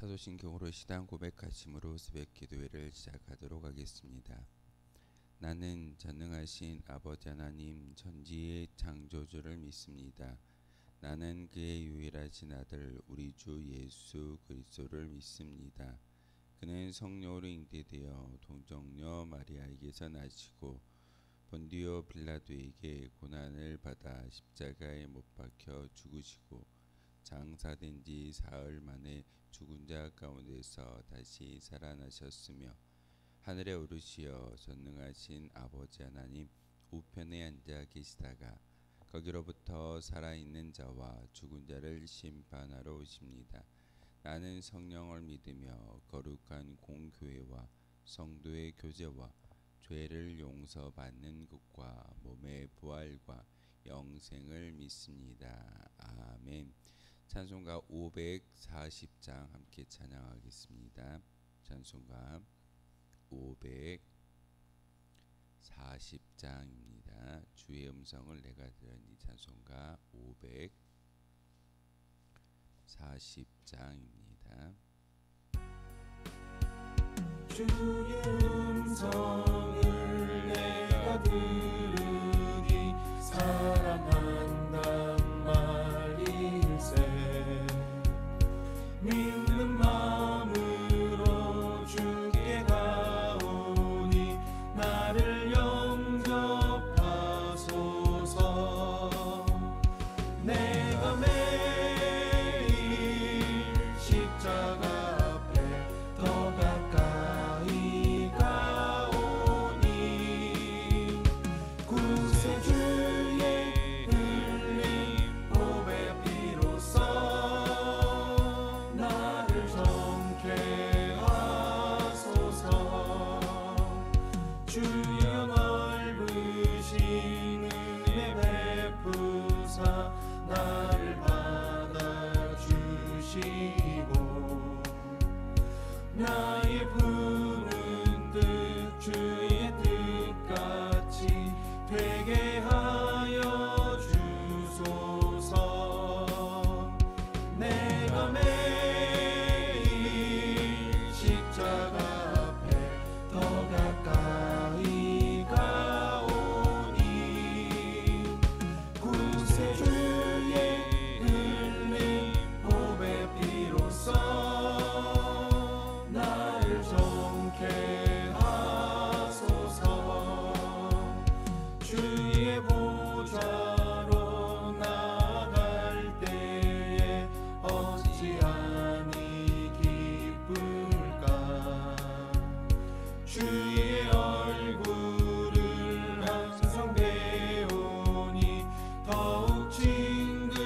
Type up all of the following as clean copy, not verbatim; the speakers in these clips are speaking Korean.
사도신경으로 시단 고백하심으로 새벽 기도회를 시작하도록 하겠습니다. 나는 전능하신 아버지 하나님 전지의 창조주를 믿습니다. 나는 그의 유일하신 아들 우리 주 예수 그리스도를 믿습니다. 그는 성령으로 잉태되어 동정녀 마리아에게서 나시고 본디오 빌라도에게 고난을 받아 십자가에 못 박혀 죽으시고 장사된 지 사흘 만에 죽은 자 가운데서 다시 살아나셨으며 하늘에 오르시어 전능하신 아버지 하나님 우편에 앉아 계시다가 거기로부터 살아있는 자와 죽은 자를 심판하러 오십니다. 나는 성령을 믿으며 거룩한 공교회와 성도의 교제와 죄를 용서받는 것과 몸의 부활과 영생을 믿습니다. 아멘. 찬송가 540장 함께 찬양하겠습니다. 찬송가 540장입니다. 주의 음성을 내가 들으니 찬송가 540장입니다. 주의 음성을 내가 들으니 사랑한단 말일세. 믿는 마음으로 주께 가오니 나를 영접하소서. 내가 매일 십자가 앞에 더 가까이 가오니 구세주의 흘린 보배 피로써 나를 정케 하소서. 주여 넓으신 은혜 베푸사 나를 받아주시고 나의 부른 뜻 주의 뜻같이 되게 하여 주소서. 내가 매일 십자가 앞에 더 가까이 가오니 구세주의 흘린 보배 피로써 나를 정케 하소서. 주의 보좌로 나아갈 때에 어찌하니 기쁠까. 주의 얼굴을 항상 배우니 더욱 친근합니다.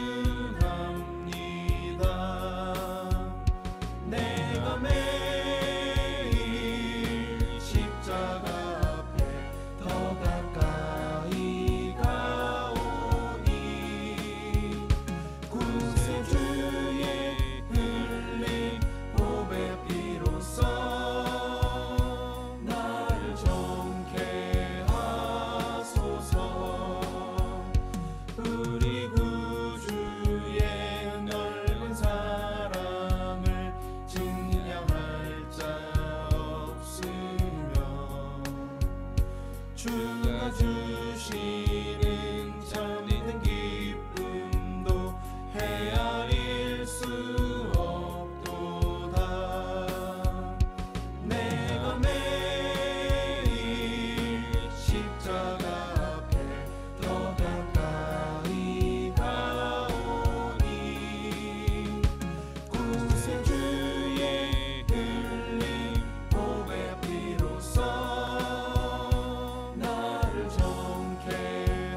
내가 매일 십자가 앞에 더 가까이 가오니 구세주의 흘린 보배 피로써 나를 정케 하소서. 우리 구주의 넓은 사랑을 증량할 자 없으며 주가 주시는 참 있는 기쁨도 헤아릴 수 없도다. 내가 매일 십자가 앞에 더 가까이 가오니 구세주의 흘린 보배 피로써 나를 정케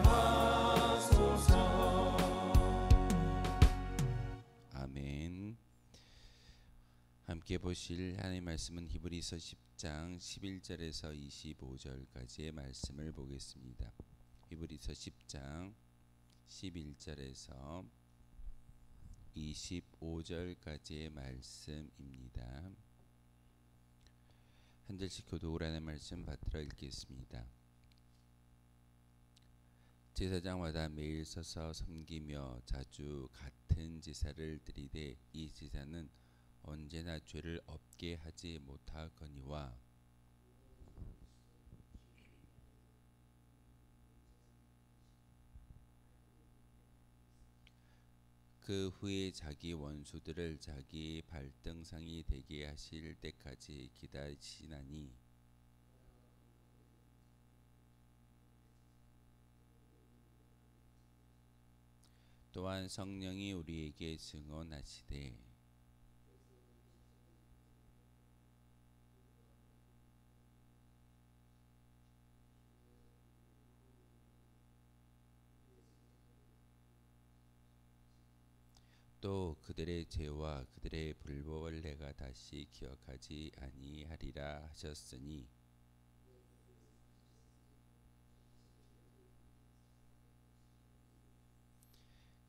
하소서. 아멘. 함께 보실 하나님의 말씀은 히브리서 10장 11절에서 25절까지의 말씀을 보겠습니다. 히브리서 10장 11절에서 25절까지의 말씀입니다. 한 절씩 교독하는 말씀 받들어 읽겠습니다. 제사장마다 매일 서서 섬기며 자주 같은 제사를 드리되 이 제사는 언제나 죄를 없게 하지 못하거니와 그 후에 자기 원수들을 자기 발등상이 되게 하실 때까지 기다리시나니 또한 성령이 우리에게 증언하시되 또 그들의 죄와 그들의 불법을 내가 다시 기억하지 아니하리라 하셨으니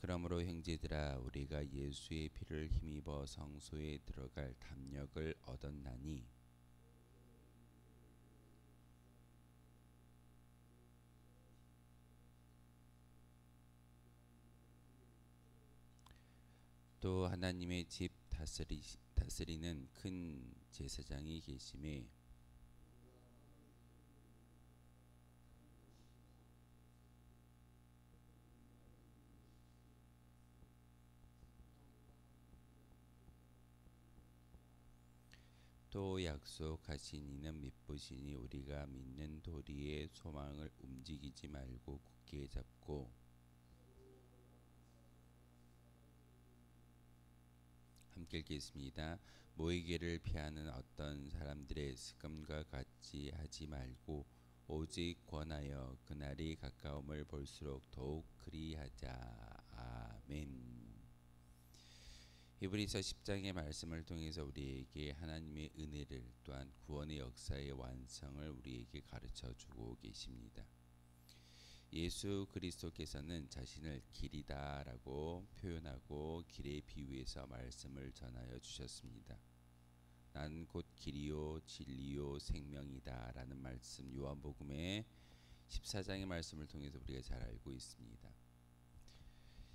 그러므로 형제들아 우리가 예수의 피를 힘입어 성소에 들어갈 담력을 얻었나니 또 하나님의 집 다스리는 큰 제사장이 계심에 또 약속하신 이는 믿으시니 우리가 믿는 도리의 소망을 움직이지 말고 굳게 잡고 함께 읽겠습니다. 모이기를 피하는 어떤 사람들의 습관과 같이 하지 말고 오직 권하여 그날이 가까움을 볼수록 더욱 그리하자. 아멘. 히브리서 10장의 말씀을 통해서 우리에게 하나님의 은혜를 또한 구원의 역사의 완성을 우리에게 가르쳐 주고 계십니다. 예수 그리스도께서는 자신을 길이다라고 표현하고 길에 비유해서 말씀을 전하여 주셨습니다. 난 곧 길이요 진리요 생명이다라는 말씀 요한복음의 14장의 말씀을 통해서 우리가 잘 알고 있습니다.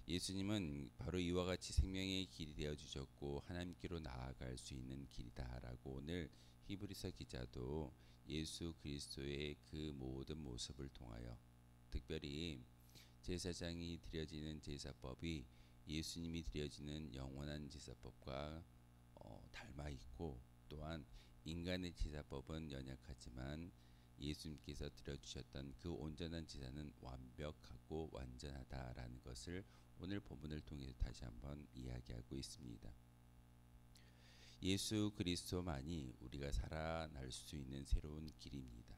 예수님은 바로 이와 같이 생명의 길이 되어 주셨고 하나님께로 나아갈 수 있는 길이다라고 오늘 히브리서 기자도 예수 그리스도의 그 모든 모습을 통하여 특별히 제사장이 드려지는 제사법이 예수님이 드려지는 영원한 제사법과 닮아 있고 또한 인간의 제사법은 연약하지만 예수님께서 드려주셨던 그 온전한 제사는 완벽하고 완전하다라는 것을 오늘 본문을 통해서 다시 한번 이야기하고 있습니다. 예수 그리스도만이 우리가 살아날 수 있는 새로운 길입니다.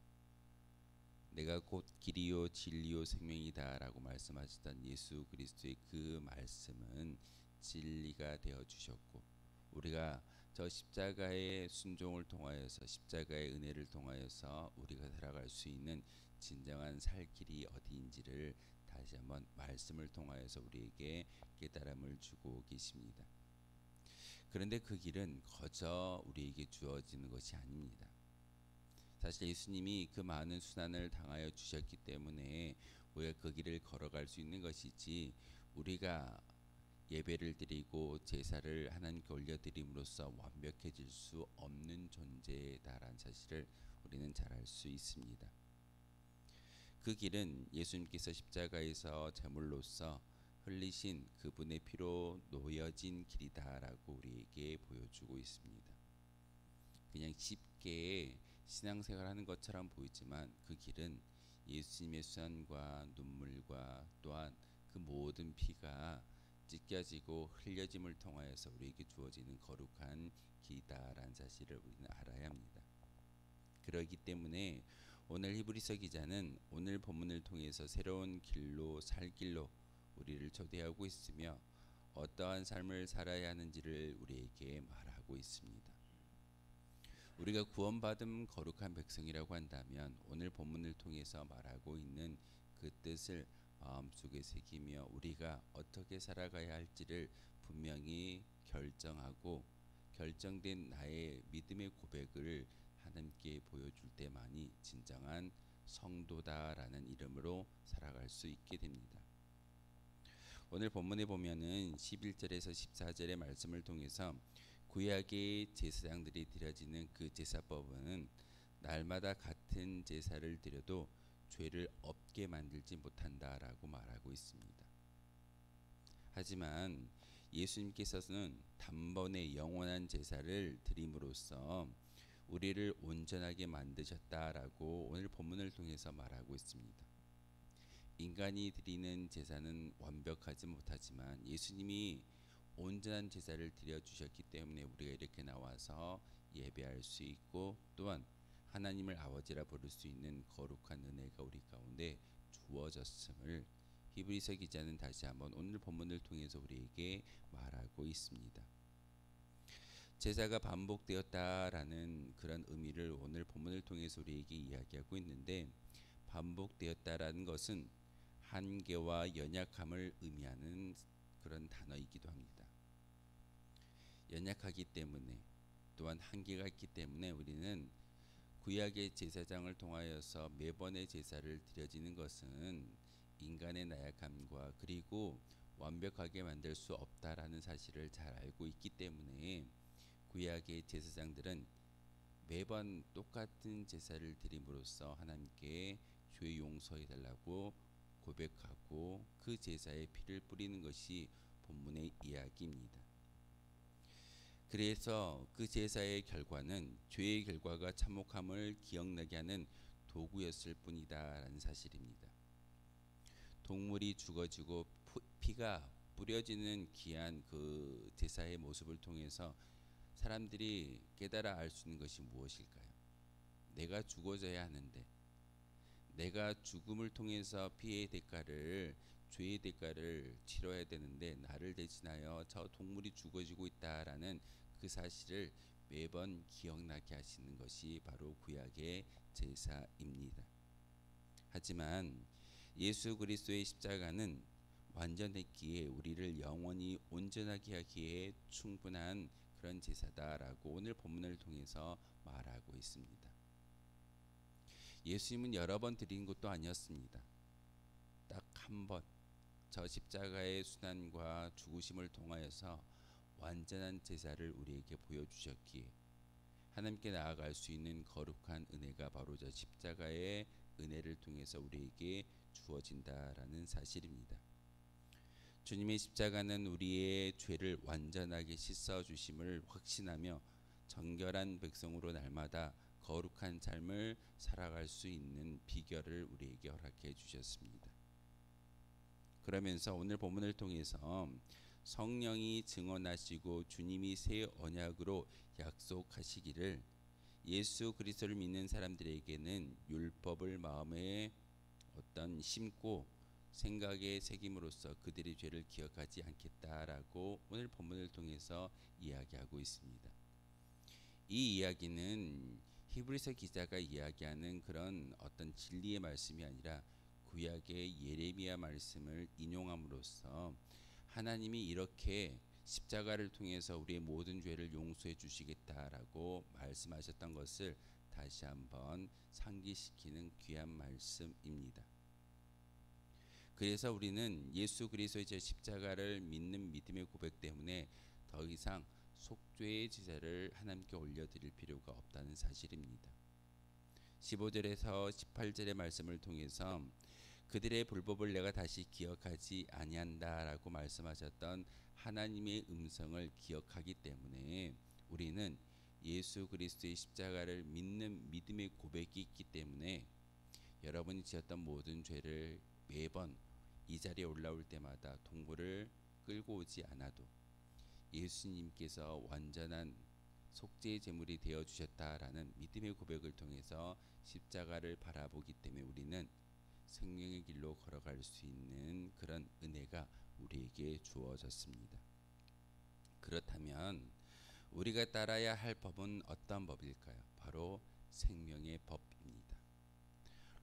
내가 곧 길이요 진리요 생명이다 라고 말씀하셨던 예수 그리스도의 그 말씀은 진리가 되어 주셨고 우리가 저 십자가의 순종을 통하여서 십자가의 은혜를 통하여서 우리가 살아갈 수 있는 진정한 살 길이 어디인지를 다시 한번 말씀을 통하여서 우리에게 깨달음을 주고 계십니다. 그런데 그 길은 거저 우리에게 주어지는 것이 아닙니다. 사실 예수님이 그 많은 수난을 당하여 주셨기 때문에 우리가 그 길을 걸어갈 수 있는 것이지 우리가 예배를 드리고 제사를 하나님께 올려드림으로써 완벽해질 수 없는 존재다라는 사실을 우리는 잘 알 수 있습니다. 그 길은 예수님께서 십자가에서 제물로서 흘리신 그분의 피로 놓여진 길이다라고 우리에게 보여주고 있습니다. 그냥 쉽게 신앙생활하는 것처럼 보이지만 그 길은 예수님의 수단과 눈물과 또한 그 모든 피가 찢겨지고 흘려짐을 통하여서 우리에게 주어지는 거룩한 길이다라는 사실을 우리는 알아야 합니다. 그러기 때문에 오늘 히브리서 기자는 오늘 본문을 통해서 새로운 길로 살 길로 우리를 초대하고 있으며 어떠한 삶을 살아야 하는지를 우리에게 말하고 있습니다. 우리가 구원받은 거룩한 백성이라고 한다면 오늘 본문을 통해서 말하고 있는 그 뜻을 마음속에 새기며 우리가 어떻게 살아가야 할지를 분명히 결정하고 결정된 나의 믿음의 고백을 하나님께 보여줄 때만이 진정한 성도다라는 이름으로 살아갈 수 있게 됩니다. 오늘 본문에 보면은 11절에서 14절의 말씀을 통해서 구약의 제사장들이 드려지는 그 제사법은 날마다 같은 제사를 드려도 죄를 없게 만들지 못한다라고 말하고 있습니다. 하지만 예수님께서는 단번에 영원한 제사를 드림으로써 우리를 온전하게 만드셨다라고 오늘 본문을 통해서 말하고 있습니다. 인간이 드리는 제사는 완벽하지 못하지만 예수님이 온전한 제사를 드려 주셨기 때문에 우리가 이렇게 나와서 예배할 수 있고 또한 하나님을 아버지라 부를 수 있는 거룩한 은혜가 우리 가운데 주어졌음을 히브리서 기자는 다시 한번 오늘 본문을 통해서 우리에게 말하고 있습니다. 제사가 반복되었다라는 그런 의미를 오늘 본문을 통해서 우리에게 이야기하고 있는데, 반복되었다라는 것은 한계와 연약함을 의미하는 그런 단어이기도 합니다. 연약하기 때문에 또한 한계가 있기 때문에 우리는 구약의 제사장을 통하여서 매번의 제사를 드려지는 것은 인간의 나약함과 그리고 완벽하게 만들 수 없다라는 사실을 잘 알고 있기 때문에 구약의 제사장들은 매번 똑같은 제사를 드림으로써 하나님께 죄 용서해 달라고 고백하고 그 제사에 피를 뿌리는 것이 본문의 이야기입니다. 그래서 그 제사의 결과는 죄의 결과가 참혹함을 기억나게 하는 도구였을 뿐이다라는 사실입니다. 동물이 죽어지고 피가 뿌려지는 귀한 그 제사의 모습을 통해서 사람들이 깨달아 알 수 있는 것이 무엇일까요? 내가 죽어져야 하는데, 내가 죽음을 통해서 피의 대가를, 죄의 대가를 치러야 되는데 나를 대신하여 저 동물이 죽어지고 있다라는 그 사실을 매번 기억나게 하시는 것이 바로 구약의 제사입니다. 하지만 예수 그리스도의 십자가는 완전했기에 우리를 영원히 온전하게 하기에 충분한 그런 제사다라고 오늘 본문을 통해서 말하고 있습니다. 예수님은 여러 번 드린 것도 아니었습니다. 딱 한 번 저 십자가의 순환과 죽으심을 통하여서 완전한 제사를 우리에게 보여주셨기에 하나님께 나아갈 수 있는 거룩한 은혜가 바로 저 십자가의 은혜를 통해서 우리에게 주어진다라는 사실입니다. 주님의 십자가는 우리의 죄를 완전하게 씻어 주심을 확신하며 정결한 백성으로 날마다 거룩한 삶을 살아갈 수 있는 비결을 우리에게 허락해 주셨습니다. 그러면서 오늘 본문을 통해서 성령이 증언하시고 주님이 새 언약으로 약속하시기를 예수 그리스도를 믿는 사람들에게는 율법을 마음에 어떤 심고 생각에 새김으로써 그들의 죄를 기억하지 않겠다라고 오늘 본문을 통해서 이야기하고 있습니다. 이 이야기는 히브리서 기자가 이야기하는 그런 어떤 진리의 말씀이 아니라 구약의 예레미야 말씀을 인용함으로써 하나님이 이렇게 십자가를 통해서 우리의 모든 죄를 용서해 주시겠다라고 말씀하셨던 것을 다시 한번 상기시키는 귀한 말씀입니다. 그래서 우리는 예수 그리스도의 제 십자가를 믿는 믿음의 고백 때문에 더 이상 속죄의 제사를 하나님께 올려드릴 필요가 없다는 사실입니다. 15절에서 18절의 말씀을 통해서 그들의 불법을 내가 다시 기억하지 아니한다라고 말씀하셨던 하나님의 음성을 기억하기 때문에 우리는 예수 그리스도의 십자가를 믿는 믿음의 고백이 있기 때문에 여러분이 지었던 모든 죄를 매번 이 자리에 올라올 때마다 동물을 끌고 오지 않아도 예수님께서 완전한 속죄의 제물이 되어 주셨다라는 믿음의 고백을 통해서 십자가를 바라보기 때문에 우리는 생명의 길로 걸어갈 수 있는 그런 은혜가 우리에게 주어졌습니다. 그렇다면 우리가 따라야 할 법은 어떤 법일까요? 바로 생명의 법입니다.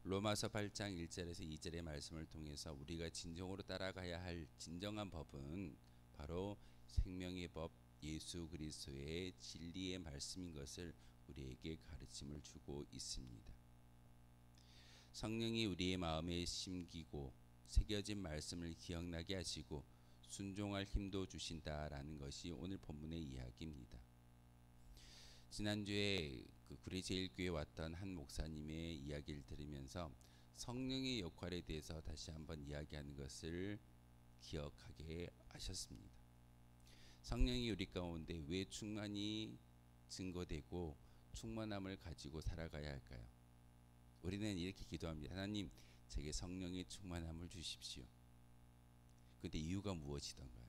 로마서 8장 1절에서 2절의 말씀을 통해서 우리가 진정으로 따라가야 할 진정한 법은 바로 생명의 법 예수 그리스도의 진리의 말씀인 것을 우리에게 가르침을 주고 있습니다. 성령이 우리의 마음에 심기고 새겨진 말씀을 기억나게 하시고 순종할 힘도 주신다라는 것이 오늘 본문의 이야기입니다. 지난주에 그 구리제일교회 왔던 한 목사님의 이야기를 들으면서 성령의 역할에 대해서 다시 한번 이야기하는 것을 기억하게 하셨습니다. 성령이 우리 가운데 왜 충만히 증거되고 충만함을 가지고 살아가야 할까요? 우리는 이렇게 기도합니다. 하나님, 제게 성령의 충만함을 주십시오. 근데 이유가 무엇이던가요?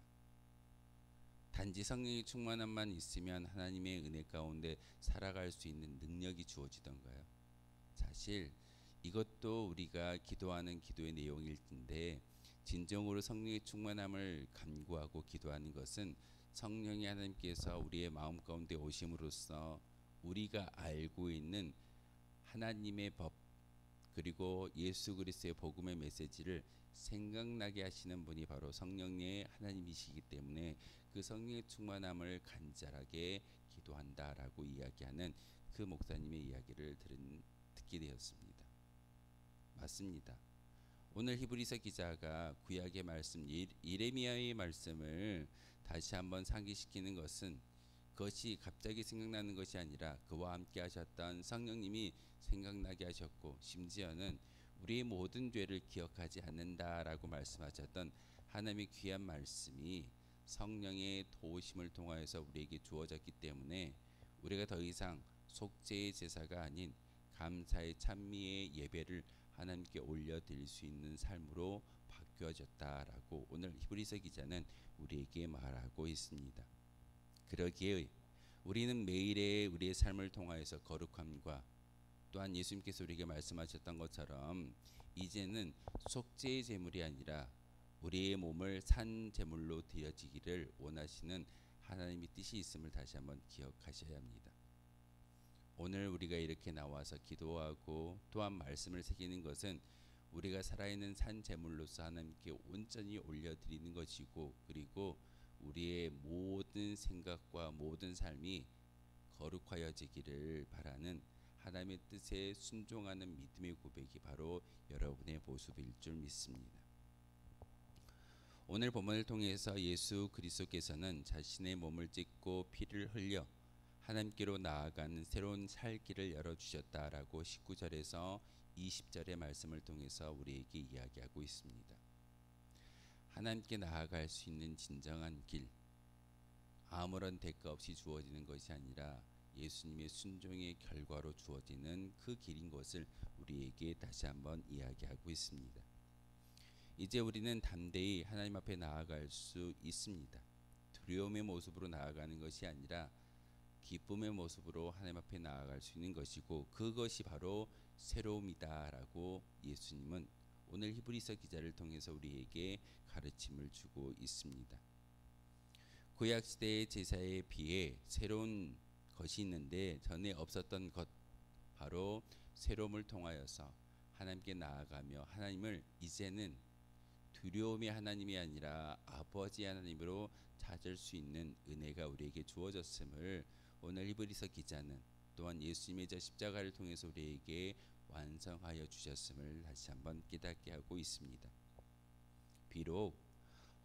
단지 성령의 충만함만 있으면 하나님의 은혜 가운데 살아갈 수 있는 능력이 주어지던가요? 사실 이것도 우리가 기도하는 기도의 내용일 텐데, 진정으로 성령의 충만함을 간구하고 기도하는 것은 성령이 하나님께서 우리의 마음 가운데 오심으로써 우리가 알고 있는 하나님의 법, 그리고 예수 그리스도의 복음의 메시지를 생각나게 하시는 분이 바로 성령의 하나님이시기 때문에 그 성령의 충만함을 간절하게 기도한다라고 이야기하는 그 목사님의 이야기를 듣게 되었습니다. 맞습니다. 오늘 히브리서 기자가 구약의 말씀 예레미야의 말씀을 다시 한번 상기시키는 것은 그것이 갑자기 생각나는 것이 아니라 그와 함께 하셨던 성령님이 생각나게 하셨고, 심지어는 우리의 모든 죄를 기억하지 않는다라고 말씀하셨던 하나님의 귀한 말씀이 성령의 도우심을 통하여서 우리에게 주어졌기 때문에 우리가 더 이상 속죄의 제사가 아닌 감사의 찬미의 예배를 하나님께 올려드릴 수 있는 삶으로 바뀌어졌다라고 오늘 히브리서 기자는 우리에게 말하고 있습니다. 그러기에 우리는 매일의 우리의 삶을 통하여서 거룩함과 또한 예수님께서 우리에게 말씀하셨던 것처럼 이제는 속죄의 제물이 아니라 우리의 몸을 산 제물로 드려지기를 원하시는 하나님의 뜻이 있음을 다시 한번 기억하셔야 합니다. 오늘 우리가 이렇게 나와서 기도하고 또한 말씀을 새기는 것은 우리가 살아있는 산 제물로서 하나님께 온전히 올려드리는 것이고, 그리고 우리의 모든 생각과 모든 삶이 거룩하여지기를 바라는 하나님의 뜻에 순종하는 믿음의 고백이 바로 여러분의 모습일 줄 믿습니다. 오늘 본문을 통해서 예수 그리스도께서는 자신의 몸을 찢고 피를 흘려 하나님께로 나아가는 새로운 살 길을 열어주셨다라고 19절에서 20절의 말씀을 통해서 우리에게 이야기하고 있습니다. 하나님께 나아갈 수 있는 진정한 길, 아무런 대가 없이 주어지는 것이 아니라 예수님의 순종의 결과로 주어지는 그 길인 것을 우리에게 다시 한번 이야기하고 있습니다. 이제 우리는 담대히 하나님 앞에 나아갈 수 있습니다. 두려움의 모습으로 나아가는 것이 아니라 기쁨의 모습으로 하나님 앞에 나아갈 수 있는 것이고, 그것이 바로 새로움이다라고 예수님은 오늘 히브리서 기자를 통해서 우리에게 가르침을 주고 있습니다. 구약시대의 제사에 비해 새로운 것이 있는데 전에 없었던 것, 바로 새로움을 통하여서 하나님께 나아가며 하나님을 이제는 두려움의 하나님이 아니라 아버지 하나님으로 찾을 수 있는 은혜가 우리에게 주어졌음을 오늘 히브리서 기자는 또한 예수님의 저 십자가를 통해서 우리에게 완성하여 주셨음을 다시 한번 깨닫게 하고 있습니다. 비록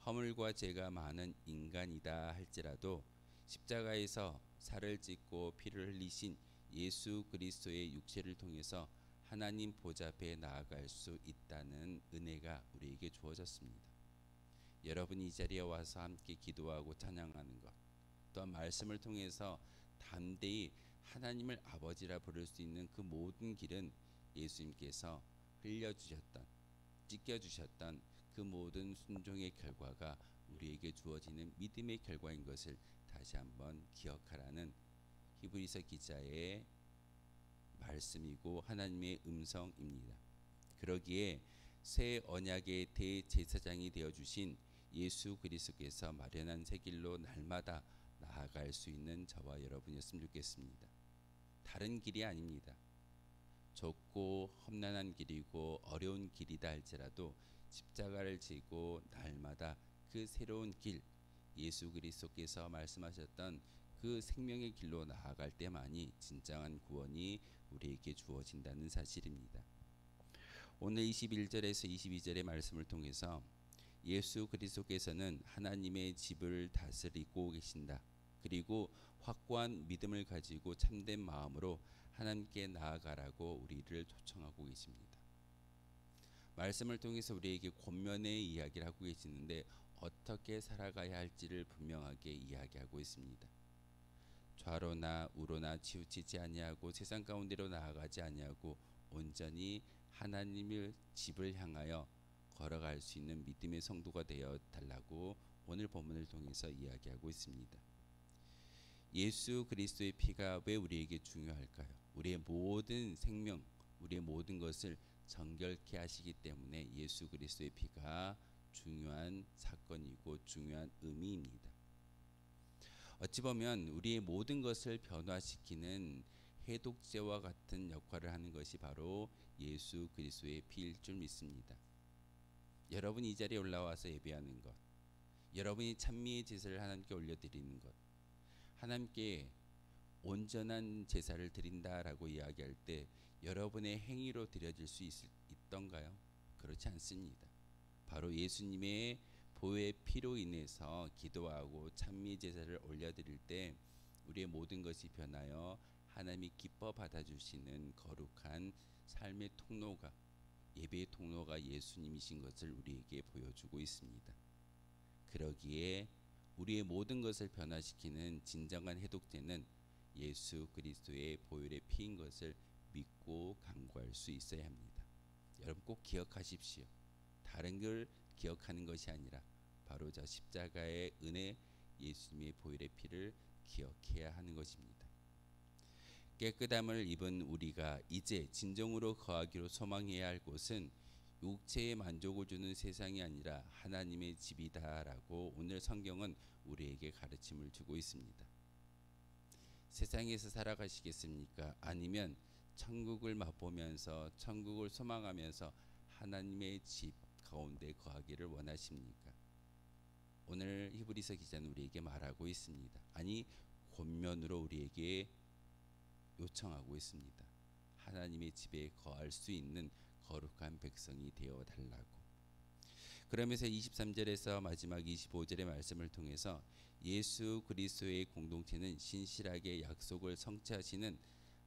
허물과 죄가 많은 인간이다 할지라도 십자가에서 살을 찢고 피를 흘리신 예수 그리스도의 육체를 통해서 하나님 보좌 앞에 나아갈 수 있다는 은혜가 우리에게 주어졌습니다. 여러분이 이 자리에 와서 함께 기도하고 찬양하는 것, 또한 말씀을 통해서 담대히 하나님을 아버지라 부를 수 있는 그 모든 길은 예수님께서 흘려주셨던, 찢겨주셨던 그 모든 순종의 결과가 우리에게 주어지는 믿음의 결과인 것을 다시 한번 기억하라는 히브리서 기자의 말씀이고 하나님의 음성입니다. 그러기에 새 언약의 대제사장이 되어주신 예수 그리스도께서 마련한 새 길로 날마다 나아갈 수 있는 저와 여러분이었으면 좋겠습니다. 다른 길이 아닙니다. 좁고 험난한 길이고 어려운 길이다 할지라도 십자가를 지고 날마다 그 새로운 길, 예수 그리스도께서 말씀하셨던 그 생명의 길로 나아갈 때만이 진정한 구원이 우리에게 주어진다는 사실입니다. 오늘 21절에서 22절의 말씀을 통해서 예수 그리스도께서는 하나님의 집을 다스리고 계신다, 그리고 확고한 믿음을 가지고 참된 마음으로 하나님께 나아가라고 우리를 초청하고 계십니다. 말씀을 통해서 우리에게 권면의 이야기를 하고 계시는데 어떻게 살아가야 할지를 분명하게 이야기하고 있습니다. 좌로나 우로나 치우치지 아니하고 세상 가운데로 나아가지 아니하고 온전히 하나님의 집을 향하여 걸어갈 수 있는 믿음의 성도가 되어 달라고 오늘 본문을 통해서 이야기하고 있습니다. 예수 그리스도의 피가 왜 우리에게 중요할까요? 우리의 모든 생명, 우리의 모든 것을 정결케 하시기 때문에 예수 그리스도의 피가 중요한 사건이고 중요한 의미입니다. 어찌 보면 우리의 모든 것을 변화시키는 해독제와 같은 역할을 하는 것이 바로 예수 그리스도의 피일 줄 믿습니다. 여러분이 이 자리에 올라와서 예배하는 것, 여러분이 찬미의 제사를 하나님께 올려드리는 것, 하나님께 온전한 제사를 드린다라고 이야기할 때 여러분의 행위로 드려질 수 있던가요? 그렇지 않습니다. 바로 예수님의 보혈의 피로 인해서 기도하고 찬미 제사를 올려드릴 때 우리의 모든 것이 변하여 하나님이 기뻐 받아주시는 거룩한 삶의 통로가, 예배의 통로가 예수님이신 것을 우리에게 보여주고 있습니다. 그러기에 우리의 모든 것을 변화시키는 진정한 해독제는 예수 그리스도의 보혈의 피인 것을 믿고 간구할 수 있어야 합니다. 여러분 꼭 기억하십시오. 다른 걸 기억하는 것이 아니라 바로 저 십자가의 은혜, 예수님의 보혈의 피를 기억해야 하는 것입니다. 깨끗함을 입은 우리가 이제 진정으로 거하기로 소망해야 할 곳은 육체의 만족을 주는 세상이 아니라 하나님의 집이다라고 오늘 성경은 우리에게 가르침을 주고 있습니다. 세상에서 살아가시겠습니까? 아니면 천국을 맛보면서 천국을 소망하면서 하나님의 집 가운데 거하기를 원하십니까? 오늘 히브리서 기자는 우리에게 말하고 있습니다. 아니 권면으로 우리에게 요청하고 있습니다. 하나님의 집에 거할 수 있는 거룩한 백성이 되어 달라고. 그러면서 23절에서 마지막 25절의 말씀을 통해서 예수 그리스도의 공동체는 신실하게 약속을 성취하시는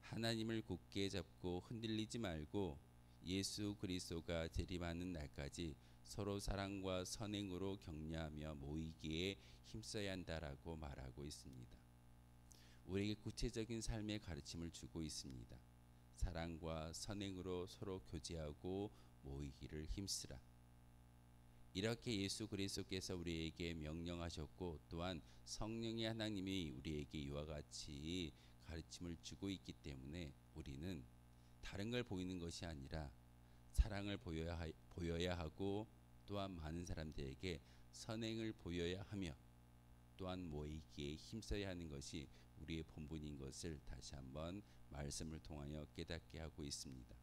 하나님을 굳게 잡고 흔들리지 말고 예수 그리스도가 재림하는 날까지 서로 사랑과 선행으로 격려하며 모이기에 힘써야 한다라고 말하고 있습니다. 우리에게 구체적인 삶의 가르침을 주고 있습니다. 사랑과 선행으로 서로 교제하고 모이기를 힘쓰라. 이렇게 예수 그리스도께서 우리에게 명령하셨고 또한 성령의 하나님이 우리에게 이와 같이 가르침을 주고 있기 때문에 우리는 다른 걸 보이는 것이 아니라 사랑을 보여야 하고 또한 많은 사람들에게 선행을 보여야 하며 또한 모이기에 힘써야 하는 것이 우리의 본분인 것을 다시 한번 말씀을 통하여 깨닫게 하고 있습니다.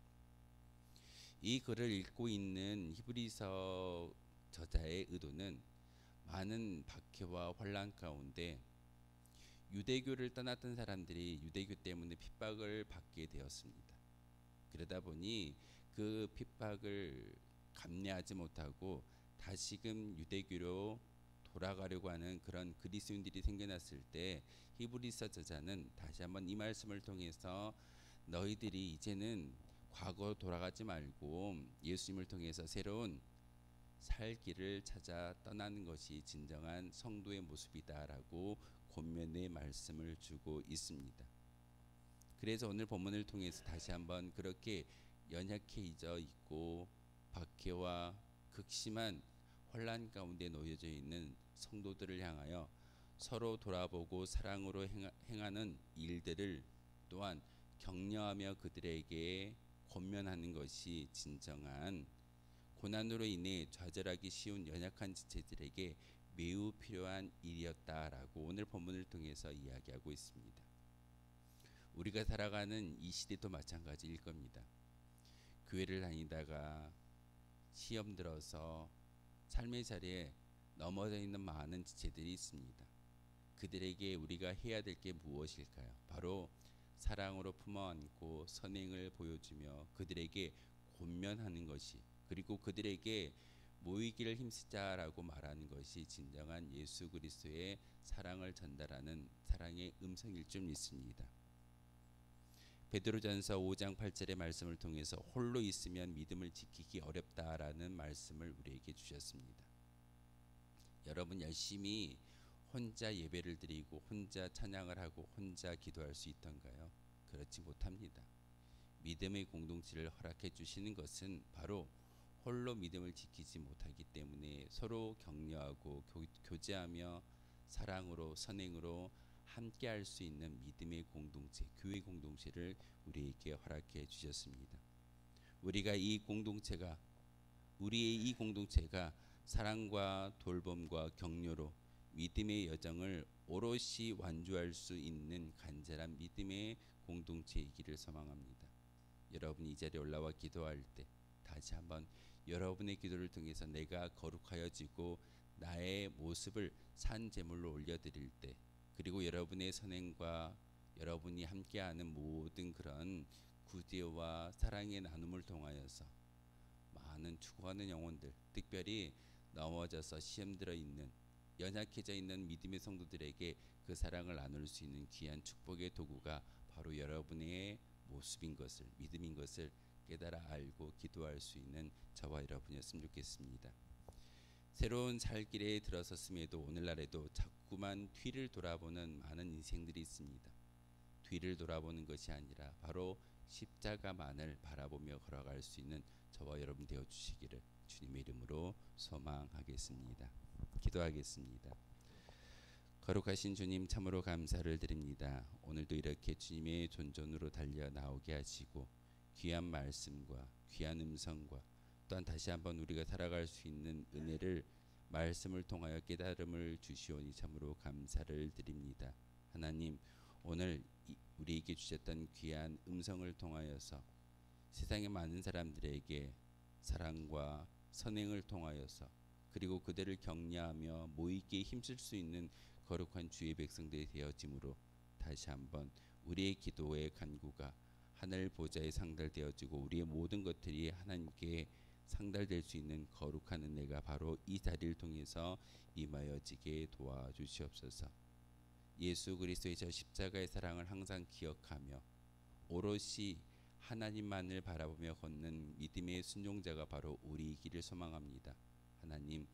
이 글을 읽고 있는 히브리서 저자의 의도는 많은 박해와 혼란 가운데 유대교를 떠났던 사람들이 유대교 때문에 핍박을 받게 되었습니다. 그러다 보니 그 핍박을 감내하지 못하고 다시금 유대교로 돌아가려고 하는 그런 그리스도인들이 생겨났을 때 히브리서 저자는 다시 한번 이 말씀을 통해서 너희들이 이제는 과거 돌아가지 말고 예수님을 통해서 새로운 살 길을 찾아 떠나는 것이 진정한 성도의 모습이다라고 권면의 말씀을 주고 있습니다. 그래서 오늘 본문을 통해서 다시 한번 그렇게 연약해져 있고 박해와 극심한 혼란 가운데 놓여져 있는 성도들을 향하여 서로 돌아보고 사랑으로 행하는 일들을 또한 격려하며 그들에게 권면하는 것이 진정한 고난으로 인해 좌절하기 쉬운 연약한 지체들에게 매우 필요한 일이었다라고 오늘 본문을 통해서 이야기하고 있습니다. 우리가 살아가는 이 시대도 마찬가지일 겁니다. 교회를 다니다가 시험 들어서 삶의 자리에 넘어져 있는 많은 지체들이 있습니다. 그들에게 우리가 해야 될 게 무엇일까요? 바로 사랑으로 품어안고 선행을 보여주며 그들에게 권면하는 것이, 그리고 그들에게 모이기를 힘쓰자라고 말하는 것이 진정한 예수 그리스도의 사랑을 전달하는 사랑의 음성일 줄 믿습니다. 베드로전서 5장 8절의 말씀을 통해서 홀로 있으면 믿음을 지키기 어렵다라는 말씀을 우리에게 주셨습니다. 여러분 열심히 혼자 예배를 드리고 혼자 찬양을 하고 혼자 기도할 수 있던가요? 그렇지 못합니다. 믿음의 공동체를 허락해 주시는 것은 바로 홀로 믿음을 지키지 못하기 때문에 서로 격려하고 교제하며 사랑으로 선행으로 함께 할 수 있는 믿음의 공동체, 교회 공동체를 우리에게 허락해 주셨습니다. 우리의 이 공동체가 사랑과 돌봄과 격려로 믿음의 여정을 오롯이 완주할 수 있는 간절한 믿음의 공동체이기를 소망합니다. 여러분이 이 자리에 올라와 기도할 때 다시 한번 여러분의 기도를 통해서 내가 거룩하여지고 나의 모습을 산 제물로 올려드릴 때, 그리고 여러분의 선행과 여러분이 함께하는 모든 그런 구제와 사랑의 나눔을 통하여서 많은 죽어가는 영혼들, 특별히 넘어져서 시험들어 있는 연약해져 있는 믿음의 성도들에게 그 사랑을 나눌 수 있는 귀한 축복의 도구가 바로 여러분의 모습인 것을, 믿음인 것을 깨달아 알고 기도할 수 있는 저와 여러분이었으면 좋겠습니다. 새로운 살 길에 들어섰음에도 오늘날에도 자꾸만 뒤를 돌아보는 많은 인생들이 있습니다. 뒤를 돌아보는 것이 아니라 바로 십자가만을 바라보며 걸어갈 수 있는 저와 여러분 되어 주시기를 주님의 이름으로 소망하겠습니다. 기도하겠습니다. 거룩하신 주님, 참으로 감사를 드립니다. 오늘도 이렇게 주님의 존전으로 달려 나오게 하시고 귀한 말씀과 귀한 음성과 또한 다시 한번 우리가 살아갈 수 있는 은혜를 말씀을 통하여 깨달음을 주시오니 참으로 감사를 드립니다. 하나님, 오늘 우리에게 주셨던 귀한 음성을 통하여서 세상의 많은 사람들에게 사랑과 선행을 통하여서 그리고 그들을 격려하며 모이기에 힘쓸 수 있는 거룩한 주의 백성들이 되어짐으로 다시 한번 우리의 기도의 간구가 하늘 보좌에 상달되어지고 우리의 모든 것들이 하나님께 상달될 수 있는 거룩한 은혜가 바로 이 자리를 통해서 임하여지게 도와주시옵소서. 예수 그리스도의 저 십자가의 사랑을 항상 기억하며 오롯이 하나님만을 바라보며 걷는 믿음의 순종자가 바로 우리이기를 소망합니다. 하나님,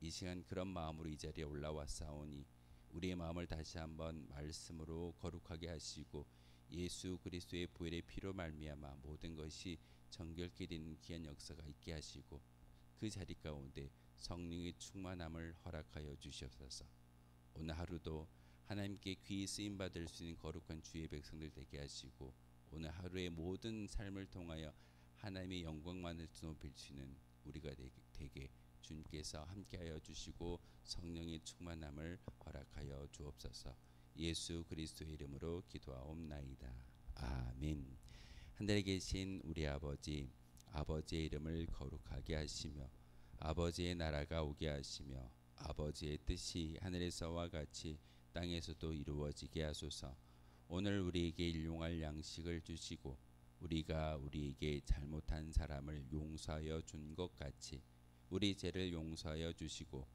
이 시간 그런 마음으로 이 자리에 올라왔사오니 우리의 마음을 다시 한번 말씀으로 거룩하게 하시고 예수 그리스도의 보혈의 피로 말미암아 모든 것이 정결케 되는 귀한 역사가 있게 하시고 그 자리 가운데 성령의 충만함을 허락하여 주시옵소서. 오늘 하루도 하나님께 귀히 쓰임 받을 수 있는 거룩한 주의 백성들 되게 하시고 오늘 하루의 모든 삶을 통하여 하나님의 영광만을 높일 수 있는 우리가 되게 주님께서 함께하여 주시고 성령의 충만함을 허락하여 주옵소서. 예수 그리스도의 이름으로 기도하옵나이다. 아멘. 하늘에 계신 우리 아버지, 아버지의 이름을 거룩하게 하시며 아버지의 나라가 오게 하시며 아버지의 뜻이 하늘에서와 같이 땅에서도 이루어지게 하소서. 오늘 우리에게 일용할 양식을 주시고 우리가 우리에게 잘못한 사람을 용서하여 준 것 같이 우리 죄를 용서하여 주시고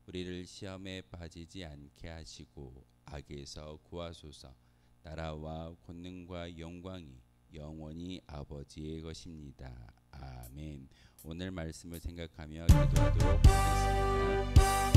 우리를 시험에 빠지지 않게 하시고 악에서 구하소서. 나라와 권능과 영광이 영원히 아버지의 것입니다. 아멘. 오늘 말씀을 생각하며 기도하도록 하겠습니다.